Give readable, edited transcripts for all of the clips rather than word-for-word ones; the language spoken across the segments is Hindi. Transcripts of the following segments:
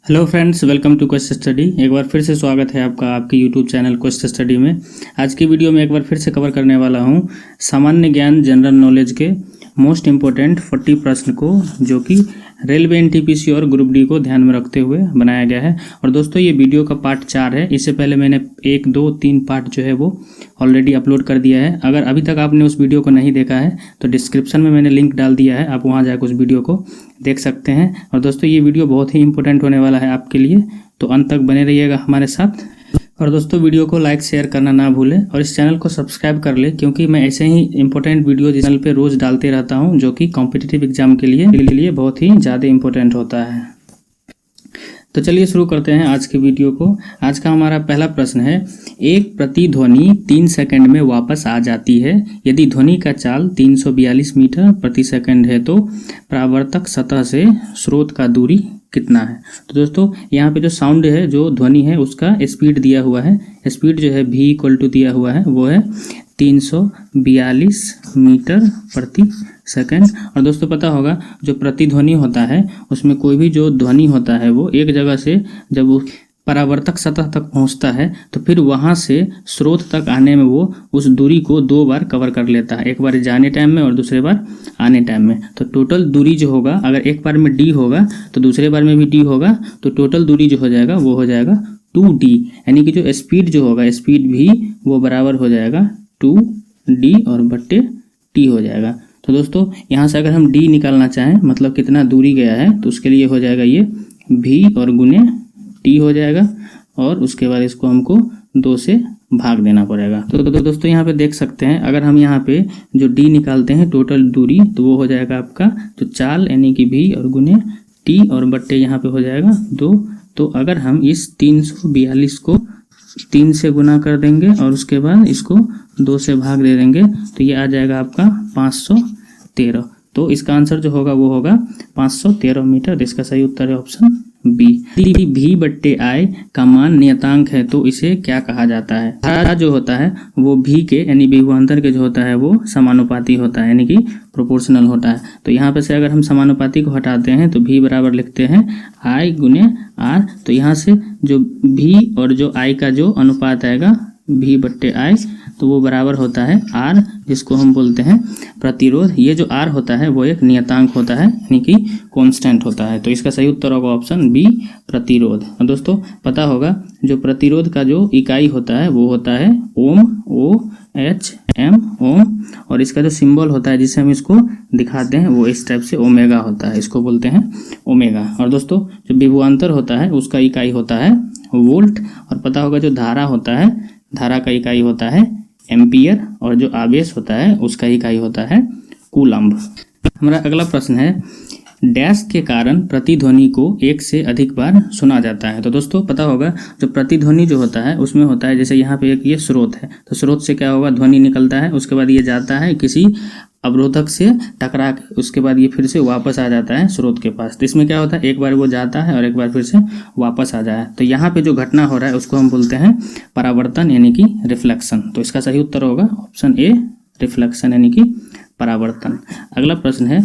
Hello friends, welcome to Quest Study. एक बार फिर से स्वागत है आपका आपके यूट्यूब चैनल क्वेस्ट स्टडी में। आज की वीडियो में एक बार फिर से कवर करने वाला हूं सामान्य ज्ञान जनरल नॉलेज के मोस्ट इम्पोर्टेंट 40 प्रश्न को, जो कि रेलवे एनटीपीसी और ग्रुप डी को ध्यान में रखते हुए बनाया गया है। और दोस्तों, ये वीडियो का पार्ट 4 है। इससे पहले मैंने 1, 2, 3 पार्ट जो है वो ऑलरेडी अपलोड कर दिया है। अगर अभी तक आपने उस वीडियो को नहीं देखा है तो डिस्क्रिप्शन में मैंने लिंक डाल दिया है, आप वहाँ जाकर उस वीडियो को देख सकते हैं। और दोस्तों, ये वीडियो बहुत ही इंपॉर्टेंट होने वाला है आपके लिए, तो अंत तक बने रहिएगा हमारे साथ। और दोस्तों, वीडियो को लाइक शेयर करना ना भूलें और इस चैनल को सब्सक्राइब कर लें, क्योंकि मैं ऐसे ही इंपॉर्टेंट वीडियो चैनल पे रोज़ डालते रहता हूं, जो कि कॉम्पिटिटिव एग्जाम के लिए बहुत ही ज़्यादा इंपॉर्टेंट होता है। तो चलिए शुरू करते हैं आज के वीडियो को। आज का हमारा पहला प्रश्न है, एक प्रतिध्वनि 3 सेकंड में वापस आ जाती है। यदि ध्वनि का चाल 342 मीटर प्रति सेकंड है तो परावर्तक सतह से स्रोत का दूरी कितना है। तो दोस्तों, यहाँ पे जो साउंड है, जो ध्वनि है, उसका स्पीड दिया हुआ है। स्पीड जो है v = दिया हुआ है, वो है 342 मीटर प्रति सेकंड। और दोस्तों, पता होगा जो प्रतिध्वनि होता है उसमें कोई भी जो ध्वनि होता है वो एक जगह से जब वो परावर्तक सतह तक पहुंचता है तो फिर वहां से स्रोत तक आने में वो उस दूरी को 2 बार कवर कर लेता है, एक बार जाने टाइम में और दूसरे बार आने टाइम में। तो टोटल दूरी जो होगा, अगर एक बार में d होगा तो दूसरे बार में भी d होगा, तो टोटल दूरी जो हो जाएगा वो हो जाएगा 2d। यानी कि जो स्पीड जो होगा, स्पीड भी वो बराबर हो जाएगा 2d और बट्टे t हो जाएगा। तो दोस्तों, यहाँ से अगर हम d निकालना चाहें, मतलब कितना दूरी गया है, तो उसके लिए हो जाएगा ये v और गुने t हो जाएगा, और उसके बाद इसको हमको 2 से भाग देना पड़ेगा। तो दोस्तों, यहाँ पे देख सकते हैं, अगर हम यहाँ पे जो d निकालते हैं टोटल दूरी, तो वो हो जाएगा आपका जो चाल, यानी कि v और गुने t और बट्टे यहाँ पे हो जाएगा 2। तो अगर हम इस 342 को 3 से गुना कर देंगे और उसके बाद इसको 2 से भाग दे देंगे, तो ये आ जाएगा आपका 513। तो इसका आंसर जो होगा वो होगा 513 मीटर। इसका सही उत्तर है ऑप्शन बी। v/i का मान नियतांक है तो इसे क्या कहा जाता है। धारा जो होता है वो v के, यानी विभवांतर के जो होता है वो समानुपाती होता है, यानी कि प्रोपोर्शनल होता है। तो यहाँ पे से अगर हम समानुपाती को हटाते हैं तो v बराबर लिखते हैं i गुने r। तो यहाँ से जो v और जो i का जो अनुपात आएगा v/i, तो वो बराबर होता है r, जिसको हम बोलते हैं प्रतिरोध। ये जो r होता है वो एक नियतांक होता है, यानी कि कांस्टेंट होता है। तो इसका सही उत्तर होगा ऑप्शन बी, प्रतिरोध। और दोस्तों, पता होगा जो प्रतिरोध का जो इकाई होता है वो होता है ओम, OHM, ओम। और इसका जो सिंबल होता है जिसे हम इसको दिखाते हैं वो इस टाइप से ओमेगा होता है, इसको बोलते हैं ओमेगा। और दोस्तों, जो विभवांतर होता है उसका इकाई होता है वोल्ट। और पता होगा जो धारा होता है, धारा का इकाई होता है एम्पियर, और जो आवेश होता है उसका इकाई होता है कूलम्ब। हमारा अगला प्रश्न है, डैश के कारण प्रतिध्वनि को 1 से अधिक बार सुना जाता है। तो दोस्तों, पता होगा जो प्रतिध्वनि जो होता है उसमें होता है, जैसे यहाँ पे एक ये स्रोत है, तो स्रोत से क्या होगा, ध्वनि निकलता है, उसके बाद ये जाता है किसी अवरोधक से टकरा के, उसके बाद ये फिर से वापस आ जाता है स्रोत के पास। तो इसमें क्या होता है, एक बार वो जाता है और एक बार फिर से वापस आ जाए। तो यहाँ पे जो घटना हो रहा है उसको हम बोलते हैं परावर्तन, यानी कि रिफ्लेक्शन। तो इसका सही उत्तर होगा ऑप्शन ए, रिफ्लेक्शन, यानी कि परावर्तन। अगला प्रश्न है,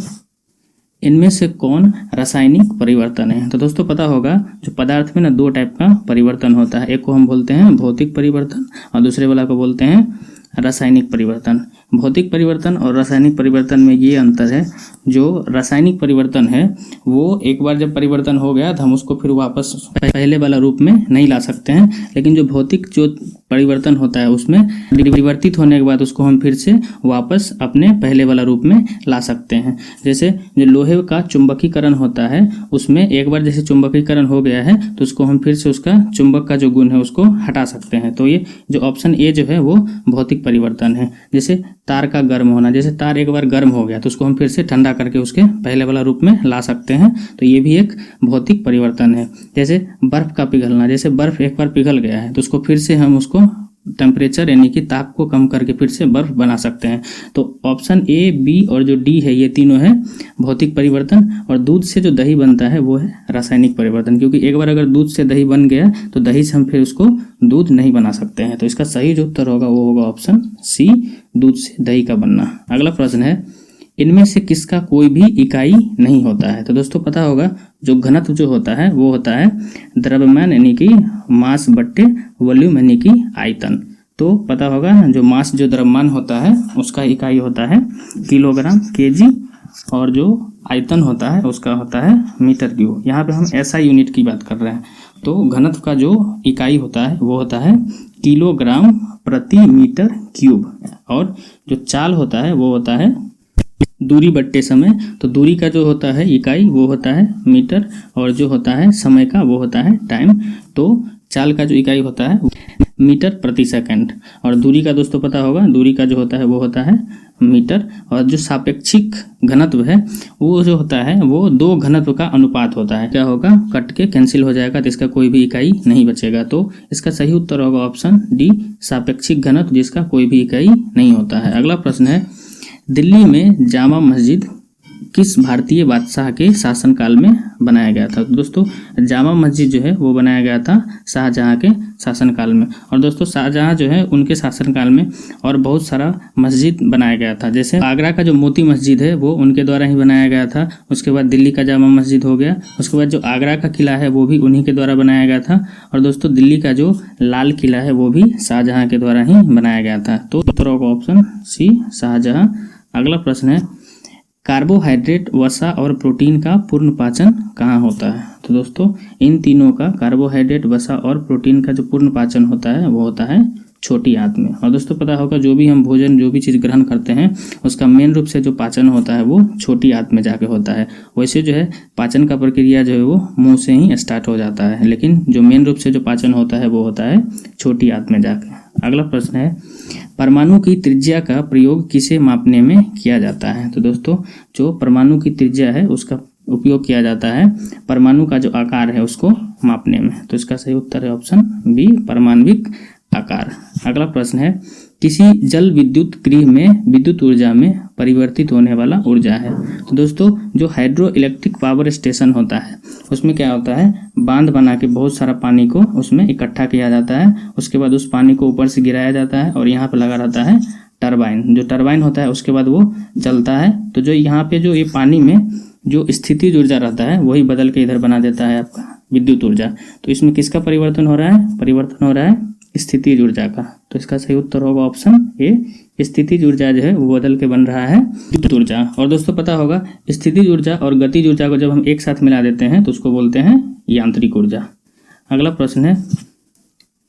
इनमें से कौन रासायनिक परिवर्तन है। तो दोस्तों, पता होगा जो पदार्थ में ना 2 टाइप का परिवर्तन होता है, एक को हम बोलते हैं भौतिक परिवर्तन और दूसरे वाला को बोलते हैं रासायनिक परिवर्तन। भौतिक परिवर्तन और रासायनिक परिवर्तन में ये अंतर है, जो रासायनिक परिवर्तन है वो एक बार जब परिवर्तन हो गया तो हम उसको फिर वापस पहले वाला रूप में नहीं ला सकते हैं। लेकिन जो भौतिक जो परिवर्तन होता है उसमें परिवर्तित होने के बाद उसको हम फिर से वापस अपने पहले वाला रूप में ला सकते हैं। जैसे जो लोहे का चुंबकीकरण होता है, उसमें एक बार जैसे चुंबकीकरण हो गया है तो उसको हम फिर से उसका चुंबक का जो गुण है उसको हटा सकते हैं। तो ये जो ऑप्शन ए जो है वो भौतिक परिवर्तन है। जैसे तार का गर्म होना, जैसे तार एक बार गर्म हो गया तो उसको हम फिर से ठंडा करके उसके पहले वाला रूप में ला सकते हैं, तो ये भी एक भौतिक परिवर्तन है। जैसे बर्फ का पिघलना, जैसे बर्फ एक बार पिघल गया है तो उसको फिर से हम उसको टेम्परेचर, यानी कि ताप को कम करके फिर से बर्फ बना सकते हैं। तो ऑप्शन ए, बी और जो डी है ये तीनों है भौतिक परिवर्तन। और दूध से जो दही बनता है वो है रासायनिक परिवर्तन, क्योंकि एक बार अगर दूध से दही बन गया तो दही से हम फिर उसको दूध नहीं बना सकते हैं। तो इसका सही जो उत्तर होगा वो होगा ऑप्शन सी, दूध से दही का बनना। अगला प्रश्न है, इनमें से किसका कोई भी इकाई नहीं होता है? तो दोस्तों पता होगा जो घनत्व जो होता है वो होता है द्रव्यमान यानी कि मास बट्टे वॉल्यूम यानी कि आयतन। तो पता होगा जो मास जो द्रव्यमान होता है उसका इकाई होता है किलोग्राम केजी, और जो आयतन होता है उसका होता है मीटर क्यूब। यहाँ पे हम ऐसा यूनिट की बात कर रहे हैं। तो घनत्व का जो इकाई होता है वो होता है किलोग्राम प्रति मीटर क्यूब, और जो चाल होता है वो होता है दूरी बट्टे समय। तो दूरी का जो होता है इकाई वो होता है मीटर, और जो होता है समय का वो होता है टाइम। तो चाल का जो इकाई होता है मीटर प्रति सेकंड, और दूरी का दोस्तों पता होगा दूरी का जो होता है वो होता है मीटर। और जो सापेक्षिक घनत्व है वो जो होता है वो दो घनत्व का अनुपात होता है। क्या होगा, कट के कैंसिल हो जाएगा तो इसका कोई भी इकाई नहीं बचेगा। तो इसका सही उत्तर होगा ऑप्शन डी, सापेक्षिक घनत्व जिसका कोई भी इकाई नहीं होता है। अगला प्रश्न है, दिल्ली में जामा मस्जिद किस भारतीय बादशाह के शासनकाल में बनाया गया था? तो दोस्तों जामा मस्जिद जो है वो बनाया गया था शाहजहां के शासनकाल में। और दोस्तों शाहजहां जो है उनके शासनकाल में और बहुत सारा मस्जिद बनाया गया था। जैसे आगरा का जो मोती मस्जिद है वो उनके द्वारा ही बनाया गया था। उसके बाद दिल्ली का जामा मस्जिद हो गया। उसके बाद जो आगरा का किला है वो भी उन्हीं के द्वारा बनाया गया था। और दोस्तों दिल्ली का जो लाल किला है वो भी शाहजहां के द्वारा ही बनाया गया था। तो उत्तर होगा ऑप्शन सी, शाहजहां। अगला प्रश्न है, कार्बोहाइड्रेट, वसा और प्रोटीन का पूर्ण पाचन कहाँ होता है? तो दोस्तों इन तीनों का, कार्बोहाइड्रेट, वसा और प्रोटीन का जो पूर्ण पाचन होता है वो होता है छोटी आंत में। और दोस्तों पता होगा जो भी हम भोजन जो भी चीज़ ग्रहण करते हैं उसका मेन रूप से जो पाचन होता है वो छोटी आंत में जाके होता है। वैसे जो है पाचन का प्रक्रिया जो है वो मुंह से ही स्टार्ट हो जाता है, लेकिन जो मेन रूप से जो पाचन होता है वो होता है छोटी आंत में जाके। अगला प्रश्न है, परमाणु की त्रिज्या का प्रयोग किसे मापने में किया जाता है? तो दोस्तों जो परमाणु की त्रिज्या है उसका उपयोग किया जाता है परमाणु का जो आकार है उसको मापने में। तो इसका सही उत्तर है ऑप्शन बी, परमाणविक आकार। अगला प्रश्न है, किसी जल विद्युत गृह में विद्युत ऊर्जा में परिवर्तित होने वाला ऊर्जा है? तो दोस्तों जो हाइड्रो इलेक्ट्रिक पावर स्टेशन होता है उसमें क्या होता है, बांध बना के बहुत सारा पानी को उसमें इकट्ठा किया जाता है। उसके बाद उस पानी को ऊपर से गिराया जाता है और यहाँ पे लगा रहता है टरबाइन। जो टरबाइन होता है उसके बाद वो चलता है। तो जो यहाँ पे जो ये पानी में जो स्थितिज ऊर्जा रहता है वही बदल के इधर बना देता है आपका विद्युत ऊर्जा। तो इसमें किसका परिवर्तन हो रहा है? परिवर्तन हो रहा है स्थितिज ऊर्जा का। तो इसका सही उत्तर होगा ऑप्शन ए, स्थितिज ऊर्जा जो है वो बदल के बन रहा है विद्युत ऊर्जा। और दोस्तों पता होगा स्थितिज ऊर्जा और गतिज ऊर्जा को जब हम एक साथ मिला देते हैं तो उसको बोलते हैं यांत्रिक ऊर्जा। अगला प्रश्न है,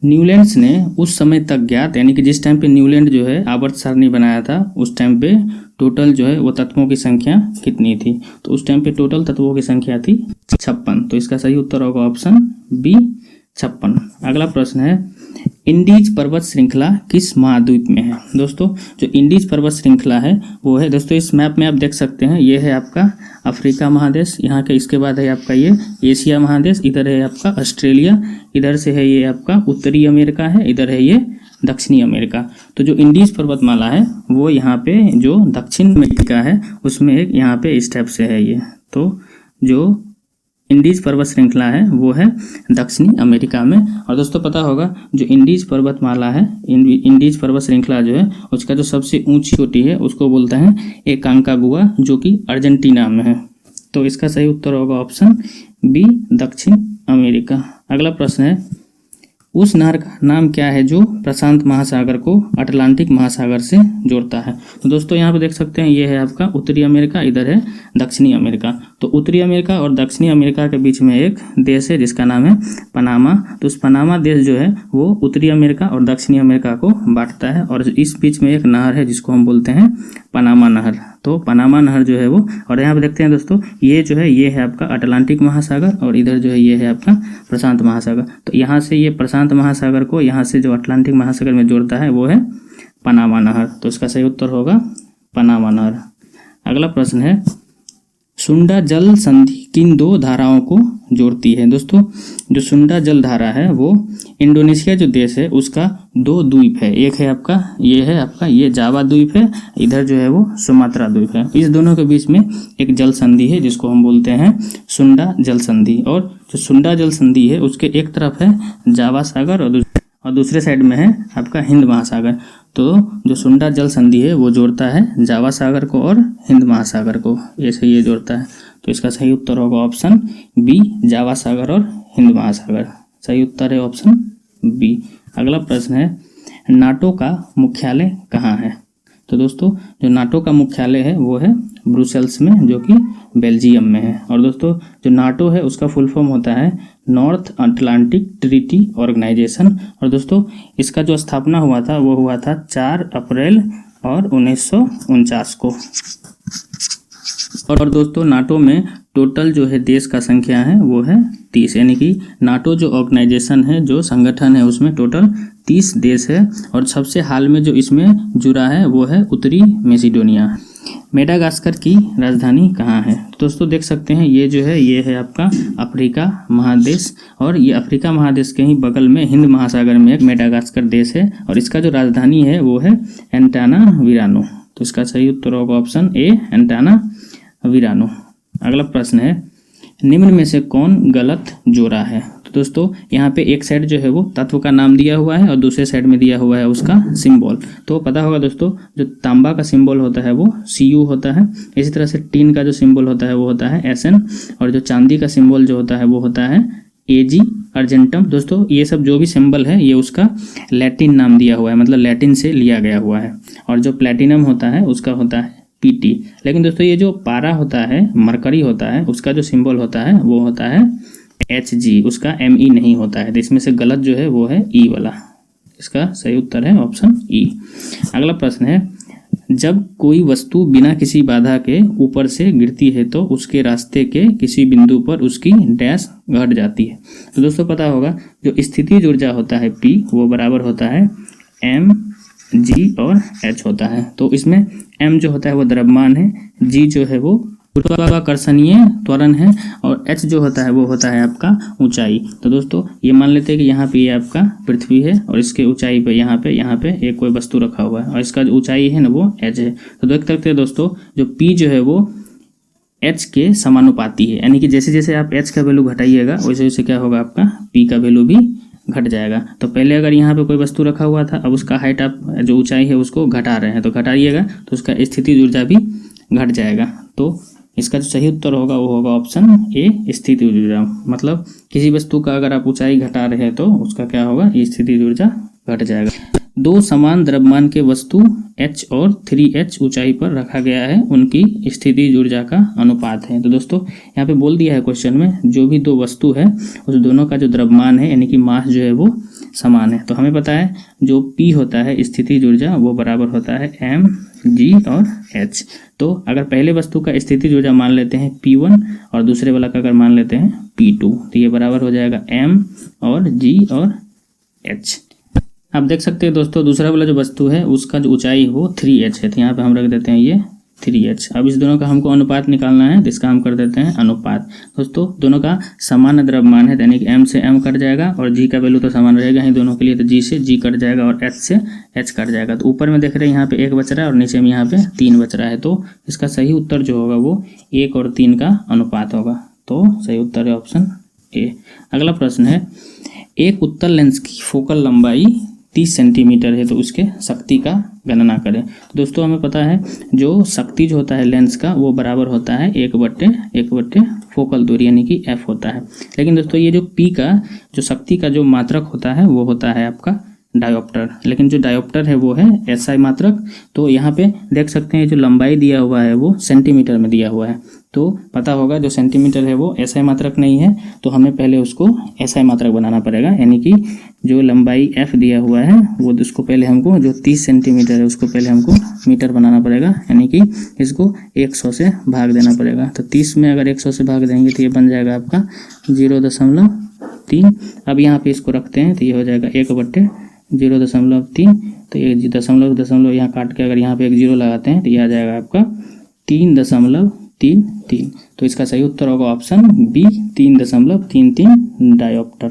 न्यूलैंड्स ने उस समय तक ज्ञात, यानी कि जिस टाइम पे न्यूलैंड जो है आवर्त सारणी बनाया था उस टाइम पे टोटल जो है वो तत्वों की संख्या कितनी थी? तो उस टाइम पे टोटल तत्वों की संख्या थी 56। तो इसका सही उत्तर होगा ऑप्शन बी, 56। अगला प्रश्न है, इंडीज पर्वत श्रृंखला किस महाद्वीप में है? दोस्तों जो इंडीज पर्वत श्रृंखला है वो है, दोस्तों इस मैप में आप देख सकते हैं, ये है आपका अफ्रीका महादेश, यहाँ के इसके बाद है आपका ये एशिया महादेश, इधर है आपका ऑस्ट्रेलिया, इधर से है ये आपका उत्तरी अमेरिका है, इधर है ये दक्षिणी अमेरिका। तो जो इंडीज पर्वतमाला है वो यहाँ पे जो दक्षिण अमेरिका है उसमें एक यहाँ पे इस टाइप से है ये। तो जो इंडीज पर्वत श्रृंखला है वो है दक्षिणी अमेरिका में। और दोस्तों पता होगा जो इंडीज पर्वतमाला है, इंडीज पर्वत श्रृंखला जो है उसका जो सबसे ऊंची चोटी है उसको बोलते हैं एकांकागुआ, जो कि अर्जेंटीना में है। तो इसका सही उत्तर होगा ऑप्शन बी, दक्षिण अमेरिका। अगला प्रश्न है, उस नहर का नाम क्या है जो प्रशांत महासागर को अटलांटिक महासागर से जोड़ता है? तो दोस्तों यहाँ पे देख सकते हैं ये है आपका उत्तरी अमेरिका, इधर है दक्षिणी अमेरिका। तो उत्तरी अमेरिका और दक्षिणी अमेरिका के बीच में एक देश है जिसका नाम है पनामा। तो उस पनामा देश जो है वो उत्तरी अमेरिका और दक्षिणी अमेरिका को बांटता है, और इस बीच में एक नहर है जिसको हम बोलते हैं पनामा नहर। तो पनामा नहर जो है वो, और यहाँ पे देखते हैं दोस्तों ये जो है ये है आपका अटलांटिक महासागर, और इधर जो है ये है आपका प्रशांत महासागर। तो यहाँ से ये प्रशांत महासागर को यहाँ से जो अटलांटिक महासागर में जोड़ता है वो है पनामा नहर। तो इसका सही उत्तर होगा पनामा नहर। अगला प्रश्न है, सुंडा जल संधि किन दो धाराओं को जोड़ती है? दोस्तों जो सुंडा जल धारा है वो इंडोनेशिया जो देश है उसका दो द्वीप है, एक है आपका ये जावा द्वीप है, इधर जो है वो सुमात्रा द्वीप है। इस दोनों के बीच में एक जल संधि है जिसको हम बोलते हैं सुंडा जल संधि। और जो सुंडा जल संधि है उसके एक तरफ है जावा सागर और दूसरे साइड में है आपका हिंद महासागर। तो जो सुंडा जल संधि है वो जोड़ता है जावा सागर को और हिंद महासागर को, ऐसे ये जोड़ता है। तो इसका सही उत्तर होगा ऑप्शन बी, जावा सागर और हिंद महासागर। सही उत्तर है ऑप्शन बी। अगला प्रश्न है, नाटो का मुख्यालय कहाँ है? तो दोस्तों जो नाटो का मुख्यालय है वो है ब्रुसेल्स में, जो कि बेल्जियम में है। और दोस्तों जो नाटो है उसका फुल फॉर्म होता है नॉर्थ अटलांटिक ट्रीटी ऑर्गेनाइजेशन। और दोस्तों इसका जो स्थापना हुआ था वो हुआ था 4 अप्रैल और 1949 को। और दोस्तों नाटो में टोटल जो है देश का संख्या है वो है 30, यानी कि नाटो जो ऑर्गेनाइजेशन है, जो संगठन है, उसमें टोटल 30 देश है। और सबसे हाल में जो इसमें जुड़ा है वो है उत्तरी मैसेडोनिया। मेडागास्कर की राजधानी कहाँ है? तो दोस्तों देख सकते हैं ये जो है ये है आपका अफ्रीका महादेश, और ये अफ्रीका महादेश के ही बगल में हिंद महासागर में एक मेडागास्कर देश है, और इसका जो राजधानी है वो है एंटानाविरानो। तो इसका सही उत्तर होगा ऑप्शन ए, एंटानाविरानो। अगला प्रश्न है, निम्न में से कौन गलत जोड़ा है? तो दोस्तों यहाँ पे एक साइड जो है वो तत्व का नाम दिया हुआ है और दूसरे साइड में दिया हुआ है उसका सिंबल। तो पता होगा दोस्तों जो तांबा का सिंबल होता है वो Cu होता है, इसी तरह से टीन का जो सिंबल होता है वो होता है Sn, और जो चांदी का सिंबल जो होता है वो होता है Ag अर्जेंटम। दोस्तों ये सब जो भी सिंबल है ये उसका लैटिन नाम दिया हुआ है, मतलब लैटिन से लिया गया हुआ है। और जो प्लेटिनम होता है उसका होता है Pt। लेकिन दोस्तों ये जो पारा होता है, मरकरी होता है, उसका जो सिंबल होता है वो होता है Hg, उसका Me नहीं होता है। तो इसमें से गलत जो है वो है E वाला। इसका सही उत्तर है ऑप्शन E। अगला प्रश्न है, जब कोई वस्तु बिना किसी बाधा के ऊपर से गिरती है तो उसके रास्ते के किसी बिंदु पर उसकी डैश घट जाती है। तो दोस्तों पता होगा जो स्थितिज ऊर्जा होता है P वो बराबर होता है mg और h होता है। तो इसमें m जो होता है वो द्रव्यमान है, g जो है वो गुरुत्वाकर्षणीय त्वरण है, और h जो होता है वो होता है आपका ऊंचाई। तो दोस्तों ये मान लेते हैं कि यहाँ पे ये आपका पृथ्वी है और इसके ऊंचाई पे यहाँ पे एक कोई वस्तु रखा हुआ है और इसका जो ऊंचाई है ना वो h है। तो देख सकते हैं दोस्तों जो p जो है वो h के समानुपाती है, यानी कि जैसे जैसे आप h का वैल्यू घटाइएगा वैसे वैसे क्या होगा आपका p का वैल्यू भी घट जाएगा। तो पहले अगर यहाँ पे कोई वस्तु रखा हुआ था, अब उसका हाइट आप जो ऊंचाई है उसको घटा रहे हैं, तो घटाइएगा तो उसका स्थितिज ऊर्जा भी घट जाएगा। तो इसका जो सही उत्तर होगा वो होगा ऑप्शन ए, स्थितिज ऊर्जा। मतलब किसी वस्तु का अगर आप ऊंचाई घटा रहे हैं तो उसका क्या होगा, स्थितिज ऊर्जा घट जाएगा। दो समान द्रव्यमान के वस्तु h और 3h ऊंचाई पर रखा गया है, उनकी स्थितिज ऊर्जा का अनुपात है। तो दोस्तों यहाँ पे बोल दिया है क्वेश्चन में, जो भी दो वस्तु है उस दोनों का जो द्रव्यमान है यानी कि मास जो है वो समान है। तो हमें पता है जो P होता है स्थितिज ऊर्जा वो बराबर होता है mg और h। तो अगर पहले वस्तु का स्थितिज ऊर्जा मान लेते हैं P1 और दूसरे वाला का अगर मान लेते हैं P2, तो ये बराबर हो जाएगा m और g और h। आप देख सकते हैं दोस्तों दूसरा वाला जो वस्तु है उसका जो ऊंचाई है वो 3h है, तो यहाँ पे हम रख देते हैं ये 3h। अब इस दोनों का हमको अनुपात निकालना है, तो इसका हम कर देते हैं अनुपात। दोस्तों दोनों का समान द्रव्यमान है, यानी कि m से m कट जाएगा और g का वैल्यू तो समान रहेगा ही दोनों के लिए, तो g से g कट जाएगा और h से h कट जाएगा। तो ऊपर में देख रहे हैं यहाँ पे 1 बच रहा है और नीचे में यहाँ पे 3 बच रहा है। तो इसका सही उत्तर जो होगा वो 1 और 3 का अनुपात होगा। तो सही उत्तर है ऑप्शन ए। अगला प्रश्न है, एक उत्तल लेंस की फोकल लंबाई 30 सेंटीमीटर है तो उसके शक्ति का गणना करें। तो दोस्तों हमें पता है जो शक्ति जो होता है लेंस का वो बराबर होता है 1/1 फोकल दूरी यानी कि f होता है। लेकिन दोस्तों ये जो p का जो शक्ति का जो मात्रक होता है वो होता है आपका डायोप्टर, लेकिन जो डायोप्टर है वो है SI मात्रक। तो यहाँ पे देख सकते हैं जो लंबाई दिया हुआ है वो सेंटीमीटर में दिया हुआ है, तो पता होगा जो सेंटीमीटर है वो SI मात्रक नहीं है, तो हमें पहले उसको SI मात्रक बनाना पड़ेगा। यानी कि जो लंबाई f दिया हुआ है वो उसको पहले हमको जो 30 सेंटीमीटर है उसको पहले हमको मीटर बनाना पड़ेगा, यानी कि इसको 100 से भाग देना पड़ेगा। तो 30 में अगर 100 से भाग देंगे तो ये बन जाएगा आपका 0.3। अब यहाँ पे इसको रखते हैं तो ये हो जाएगा 1/0.3। तो ये दशमलव यहाँ काट के अगर यहाँ पे 1 0 लगाते हैं तो ये आ जाएगा आपका 3.33। तो इसका सही उत्तर होगा ऑप्शन बी, 3.33 डायोप्टर।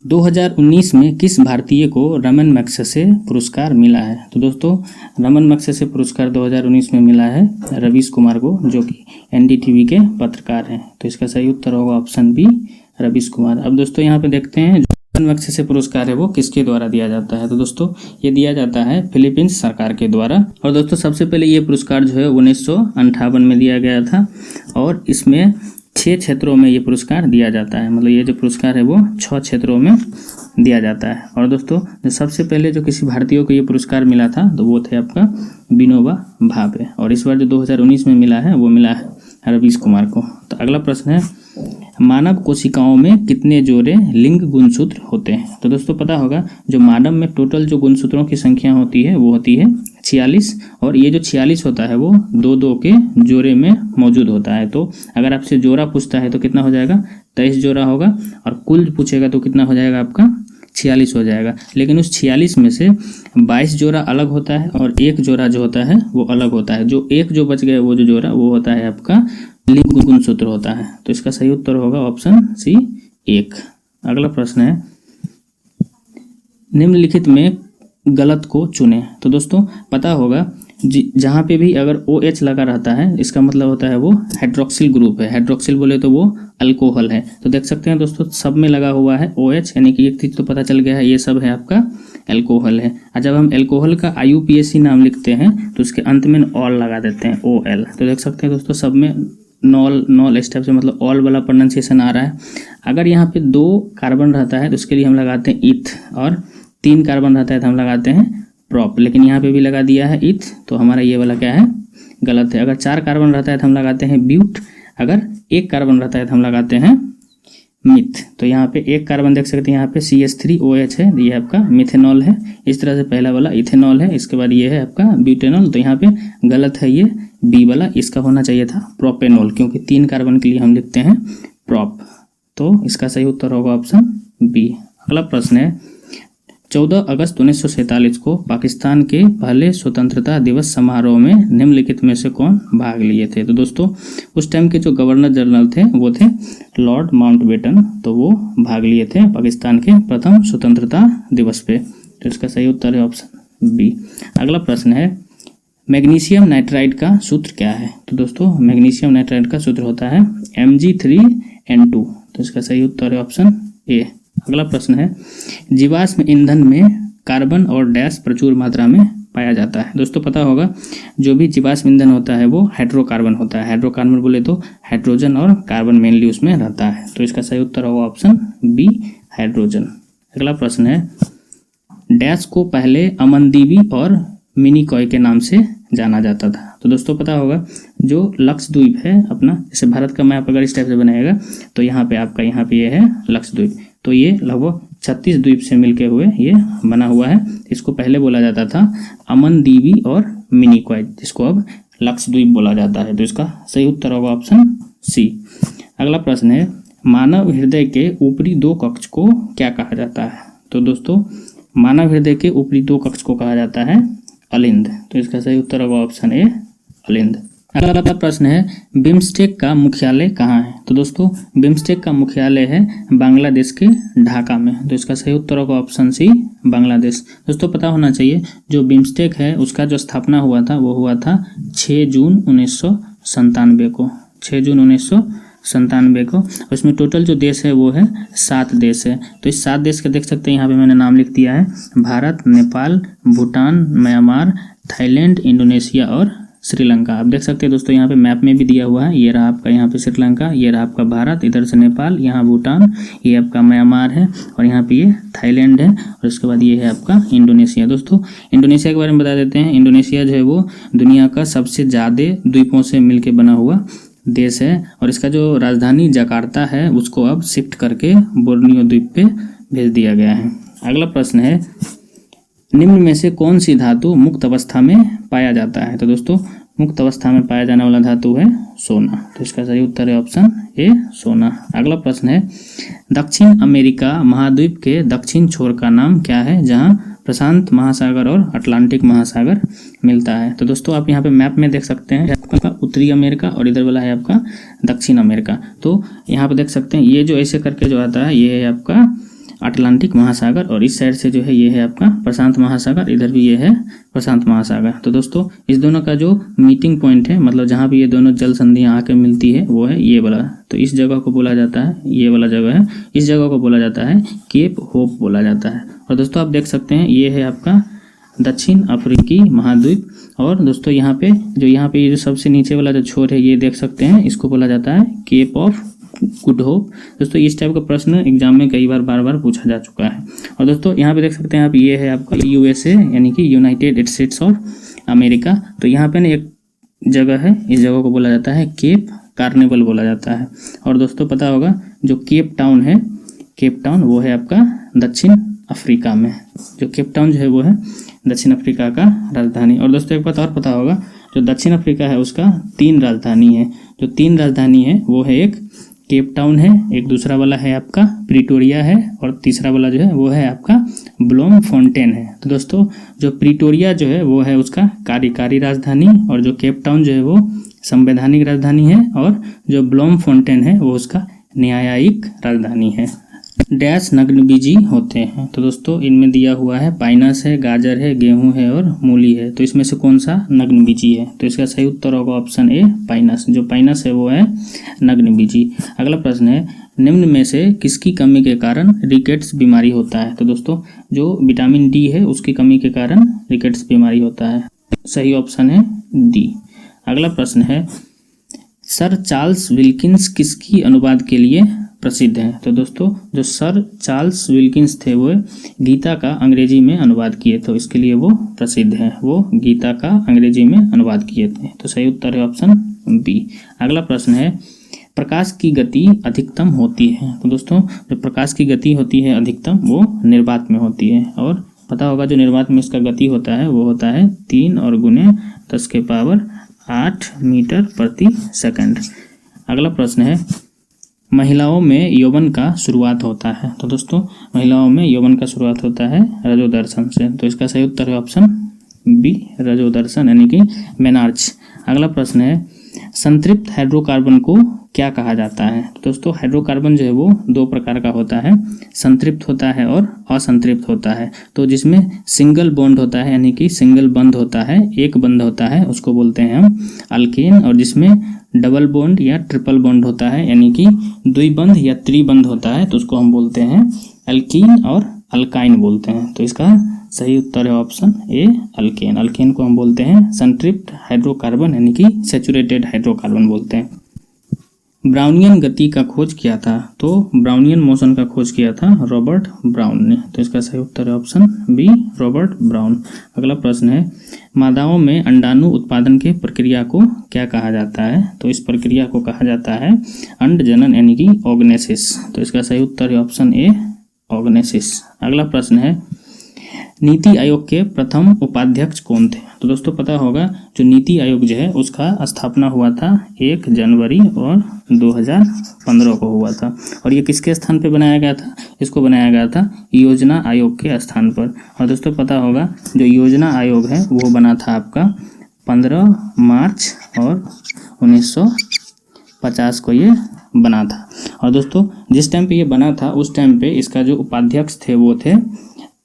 2019 में किस भारतीय को रमन मैग्सेसे पुरस्कार मिला है? तो दोस्तों रमन मैग्सेसे पुरस्कार 2019 में मिला है रवीश कुमार को, जो कि NDTV के पत्रकार हैं। तो इसका सही उत्तर होगा ऑप्शन बी, रवीश कुमार। अब दोस्तों यहाँ पे देखते हैं मैग्सेसे पुरस्कार है वो किसके द्वारा दिया जाता है? तो दोस्तों ये दिया जाता है फिलीपींस सरकार के द्वारा। और दोस्तों सबसे पहले ये पुरस्कार जो है 1958 में दिया गया था और इसमें 6 क्षेत्रों में ये पुरस्कार दिया जाता है। मतलब ये जो पुरस्कार है वो 6 क्षेत्रों में दिया जाता है। और दोस्तों जो सबसे पहले जो किसी भारतीय को ये पुरस्कार मिला था तो वो थे आपका विनोबा भावे, और इस बार जो 2019 में मिला है वो मिला है रवीश कुमार को। तो अगला प्रश्न है, मानव कोशिकाओं में कितने जोड़े लिंग गुणसूत्र होते हैं? तो दोस्तों पता होगा जो मानव में टोटल जो गुणसूत्रों की संख्या होती है वो होती है 46, और ये जो 46 होता है वो 2-2 के जोड़े में मौजूद होता है। तो अगर आपसे जोड़ा पूछता है तो कितना हो जाएगा? 23 जोड़ा होगा, और कुल पूछेगा तो कितना हो जाएगा आपका? 46 हो जाएगा। लेकिन उस 46 में से 22 जोड़ा अलग होता है और एक जोड़ा जो होता है वो अलग होता है। जो एक जो बच गया वो जो जोड़ा वो होता है आपका लिंग गुणसूत्र होता है। तो इसका सही उत्तर होगा ऑप्शन सी 1। अगला प्रश्न है, निम्नलिखित में गलत को चुने। तो दोस्तों पता होगा जहाँ पे भी अगर OH लगा रहता है इसका मतलब होता है वो हाइड्रोक्सिल ग्रुप है। हाइड्रोक्सिल बोले तो वो अल्कोहल है। तो देख सकते हैं दोस्तों सब में लगा हुआ है OH, यानी कि एक चीज तो पता चल गया है ये सब है आपका अल्कोहल है। और जब हम अल्कोहल का IUPAC नाम लिखते हैं तो उसके अंत में ऑल लगा देते हैं OL। तो देख सकते हैं दोस्तों सब में नॉल स्टेप से मतलब ऑल वाला प्रोनाउंसिएशन आ रहा है। अगर यहाँ पे 2 कार्बन रहता है तो उसके लिए हम लगाते हैं इथ, और 3 कार्बन रहता है तो हम लगाते हैं प्रॉप। लेकिन यहाँ पे भी लगा दिया है इथ, तो हमारा ये वाला क्या है? गलत है। अगर 4 कार्बन रहता है तो हम लगाते हैं ब्यूट, अगर 1 कार्बन रहता है तो हम लगाते हैं मिथ। तो यहाँ पे 1 कार्बन देख सकते हैं यहाँ पे CH3OH है, ये आपका मिथेनॉल है। इस तरह से पहला वाला इथेनॉल है, इसके बाद ये है आपका ब्यूटेनॉल। तो यहाँ पे गलत है ये बी वाला, इसका होना चाहिए था प्रोपेनॉल, क्योंकि 3 कार्बन के लिए हम लिखते हैं प्रॉप। तो इसका सही उत्तर होगा ऑप्शन बी। अगला प्रश्न है, 14 अगस्त 1947 को पाकिस्तान के पहले स्वतंत्रता दिवस समारोह में निम्नलिखित में से कौन भाग लिए थे? तो दोस्तों उस टाइम के जो गवर्नर जनरल थे वो थे लॉर्ड माउंटबेटन, तो वो भाग लिए थे पाकिस्तान के प्रथम स्वतंत्रता दिवस पे। तो इसका सही उत्तर है ऑप्शन बी। अगला प्रश्न है, मैग्नीशियम नाइट्राइड का सूत्र क्या है? तो दोस्तों मैग्नीशियम नाइट्राइड का सूत्र होता है Mg3N2। तो इसका सही उत्तर है ऑप्शन ए। अगला प्रश्न है, जीवाश्म ईंधन में कार्बन और डैश प्रचुर मात्रा में पाया जाता है। दोस्तों पता होगा जो भी जीवाश्म ईंधन होता है वो हाइड्रोकार्बन होता है। हाइड्रोकार्बन बोले तो हाइड्रोजन और कार्बन मेनली उसमें रहता है। तो इसका सही उत्तर होगा ऑप्शन बी हाइड्रोजन। अगला प्रश्न है, डैश को पहले अमनदीवी और मिनिकॉय के नाम से जाना जाता था। तो दोस्तों पता होगा जो लक्षद्वीप है अपना, जैसे भारत का मैप अगर इस टाइप से बनाएगा तो यहाँ पे आपका यहाँ पे ये है लक्षद्वीप। तो ये लगभग 36 द्वीप से मिलके हुए ये बना हुआ है। इसको पहले बोला जाता था अमनदीवी और मिनिकॉय, जिसको अब लक्षद्वीप बोला जाता है। तो इसका सही उत्तर होगा ऑप्शन सी। अगला प्रश्न है, मानव हृदय के ऊपरी 2 कक्ष को क्या कहा जाता है? तो दोस्तों मानव हृदय के ऊपरी 2 कक्ष को कहा जाता है अलिंद। तो इसका सही उत्तर होगा ऑप्शन ए अलिंद। अगला प्रश्न है, बिम्स्टेक का मुख्यालय कहाँ है? तो दोस्तों बिम्स्टेक का मुख्यालय है बांग्लादेश के ढाका में। तो इसका सही उत्तर होगा ऑप्शन सी बांग्लादेश। दोस्तों पता होना चाहिए जो बिम्स्टेक है उसका जो स्थापना हुआ था वो हुआ था 6 जून 1997 को। 6 जून 1997 को। उसमें टोटल जो देश है वो है 7 देश है। तो इस 7 देश के देख सकते हैं यहाँ पे मैंने नाम लिख दिया है, Bharat, Nepal, Bhutan, Myanmar, Thailand, Indonesia और श्रीलंका। आप देख सकते हैं दोस्तों यहाँ पे मैप में भी दिया हुआ है, ये रहा आपका यहाँ पे श्रीलंका, ये रहा आपका भारत, इधर से नेपाल, यहाँ भूटान, ये आपका म्यांमार है और यहाँ पे ये थाईलैंड है और उसके बाद ये है आपका इंडोनेशिया। दोस्तों इंडोनेशिया के बारे में बता देते हैं। इंडोनेशिया जो है वो दुनिया का सबसे ज़्यादा द्वीपों से मिलकर बना हुआ देश है और इसका जो राजधानी जकार्ता है उसको अब शिफ्ट करके बोर्नियो द्वीप पे भेज दिया गया है। अगला प्रश्न है, निम्न में से कौन सी धातु मुक्त अवस्था में पाया जाता है? तो दोस्तों मुक्त अवस्था में पाया जाने वाला धातु है सोना। तो इसका सही उत्तर है ऑप्शन ए सोना। अगला प्रश्न है, दक्षिण अमेरिका महाद्वीप के दक्षिण छोर का नाम क्या है जहां प्रशांत महासागर और अटलांटिक महासागर मिलता है? तो दोस्तों आप यहाँ पे मैप में देख सकते हैं आपका उत्तरी अमेरिका और इधर वाला है आपका दक्षिण अमेरिका। तो यहाँ पे देख सकते हैं ये जो ऐसे करके जो आता है ये है आपका अटलांटिक महासागर, और इस साइड से जो है ये है आपका प्रशांत महासागर, इधर भी ये है प्रशांत महासागर। तो दोस्तों इस दोनों का जो मीटिंग पॉइंट है, मतलब जहाँ भी ये दोनों जल संधियाँ आके मिलती है, वो है ये वाला। तो इस जगह को बोला जाता है, ये वाला जगह है, इस जगह को बोला जाता है केप होप बोला जाता है। और दोस्तों आप देख सकते हैं ये है आपका दक्षिण अफ्रीकी महाद्वीप। और दोस्तों यहाँ पे ये जो सबसे नीचे वाला जो छोर है, ये देख सकते हैं, इसको बोला जाता है केप ऑफ गुड होप। दोस्तों इस टाइप का प्रश्न एग्जाम में कई बार बार पूछा जा चुका है। और दोस्तों यहाँ पे देख सकते हैं आप, ये है आपका यूएसए यानी कि यूनाइटेड स्टेट्स ऑफ अमेरिका। तो यहाँ पे ना एक जगह है, इस जगह को बोला जाता है केप कार्निवल बोला जाता है। और दोस्तों पता होगा जो केप टाउन है, केप टाउन वो है आपका दक्षिण अफ्रीका में। जो केप टाउन जो है वो है दक्षिण अफ्रीका का राजधानी। और दोस्तों एक बात और पता होगा, जो दक्षिण अफ्रीका है उसका 3 राजधानी है। जो 3 राजधानी है वो है, एक केप टाउन है, एक दूसरा वाला है आपका प्रिटोरिया है, और तीसरा वाला जो है वो है आपका ब्लोमफोंटेन है। तो दोस्तों जो प्रिटोरिया जो है वो है उसका कार्यकारी राजधानी, और जो केप टाउन जो है वो संवैधानिक राजधानी है, और जो ब्लोमफोंटेन है वो उसका न्यायिक राजधानी है। डैश नग्नबीजी होते हैं। तो दोस्तों इनमें दिया हुआ है पाइनस है, गाजर है, गेहूं है और मूली है। तो इसमें से कौन सा नग्नबीजी है? तो इसका सही उत्तर होगा ऑप्शन ए पाइनस। जो पाइनस है वो है नग्नबीजी। अगला प्रश्न है, निम्न में से किसकी कमी के कारण रिकेट्स बीमारी होता है? तो दोस्तों जो विटामिन डी है उसकी कमी के कारण रिकेट्स बीमारी होता है। सही ऑप्शन है डी। अगला प्रश्न है, सर चार्ल्स विल्किंस किसकी अनुवाद के लिए प्रसिद्ध है? तो दोस्तों जो सर चार्ल्स विल्किंस थे वो गीता का अंग्रेजी में अनुवाद किए, तो इसके लिए वो प्रसिद्ध है। वो गीता का अंग्रेजी में अनुवाद किए थे। तो सही उत्तर है ऑप्शन बी। अगला प्रश्न है, प्रकाश की गति अधिकतम होती है? तो दोस्तों जो प्रकाश की गति होती है अधिकतम वो निर्वात में होती है। और पता होगा जो निर्वात में इसका गति होता है वो होता है 3 और गुने 10⁸ मीटर प्रति सेकंड। अगला प्रश्न है, महिलाओं में यौवन का शुरुआत होता है? तो दोस्तों महिलाओं में यौवन का शुरुआत होता है रजोदर्शन से। तो इसका सही उत्तर है ऑप्शन बी रजोदर्शन यानी कि मेनार्च। अगला प्रश्न है, संतृप्त हाइड्रोकार्बन को क्या कहा जाता है? तो दोस्तों हाइड्रोकार्बन जो है वो 2 प्रकार का होता है, संतृप्त होता है और असंतृप्त होता है। तो जिसमें सिंगल बॉन्ड होता है यानी कि सिंगल बंध होता है, एक बंध होता है, उसको बोलते हैं हम अल्केन। और जिसमें डबल बॉन्ड या ट्रिपल बॉन्ड होता है यानी कि द्विबंध या त्रिबंध होता है, तो उसको हम बोलते हैं अल्कीन और अल्काइन बोलते हैं। तो इसका सही उत्तर है ऑप्शन ए अल्केन। अल्केन को हम बोलते हैं संतृप्त हाइड्रोकार्बन यानी कि सैचुरेटेड हाइड्रोकार्बन बोलते हैं। ब्राउनियन गति का खोज किया था? तो ब्राउनियन मोशन का खोज किया था रॉबर्ट ब्राउन ने। तो इसका सही उत्तर है ऑप्शन बी रॉबर्ट ब्राउन। अगला प्रश्न है, मादाओं में अंडाणु उत्पादन की प्रक्रिया को क्या कहा जाता है? तो इस प्रक्रिया को कहा जाता है अंड जनन यानी कि ऑगनेसिस। तो इसका सही उत्तर है ऑप्शन ए ऑगनेसिस। अगला प्रश्न है, नीति आयोग के प्रथम उपाध्यक्ष कौन थे? तो दोस्तों पता होगा जो नीति आयोग जो है उसका स्थापना हुआ था 1 जनवरी और 2015 को हुआ था। और ये किसके स्थान पे बनाया गया था? इसको बनाया गया था योजना आयोग के स्थान पर। और दोस्तों पता होगा जो योजना आयोग है वो बना था आपका 15 मार्च और 1950 को ये बना था। और दोस्तों जिस टाइम पे ये बना था उस टाइम पे इसका जो उपाध्यक्ष थे वो थे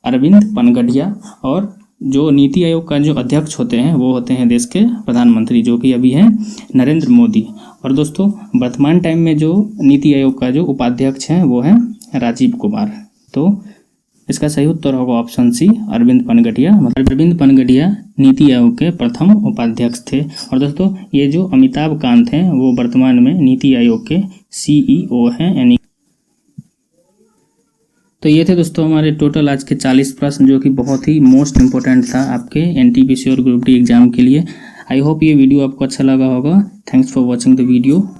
अरविंद पनगडिया। और जो नीति आयोग का जो अध्यक्ष होते हैं वो होते हैं देश के प्रधानमंत्री, जो कि अभी हैं नरेंद्र मोदी। और दोस्तों वर्तमान टाइम में जो नीति आयोग का जो उपाध्यक्ष हैं वो हैं राजीव कुमार। तो इसका सही उत्तर होगा ऑप्शन सी अरविंद पनगडिया। अरविंद पनगडिया नीति आयोग के प्रथम उपाध्यक्ष थे। और दोस्तों ये जो अमिताभ कांत हैं वो वर्तमान में नीति आयोग के CEO हैं यानी। तो ये थे दोस्तों हमारे टोटल आज के 40 प्रश्न, जो कि बहुत ही मोस्ट इंपॉर्टेंट था आपके NTPC और ग्रुप D एग्जाम के लिए। आई होप ये वीडियो आपको अच्छा लगा होगा। Thanks for watching the video.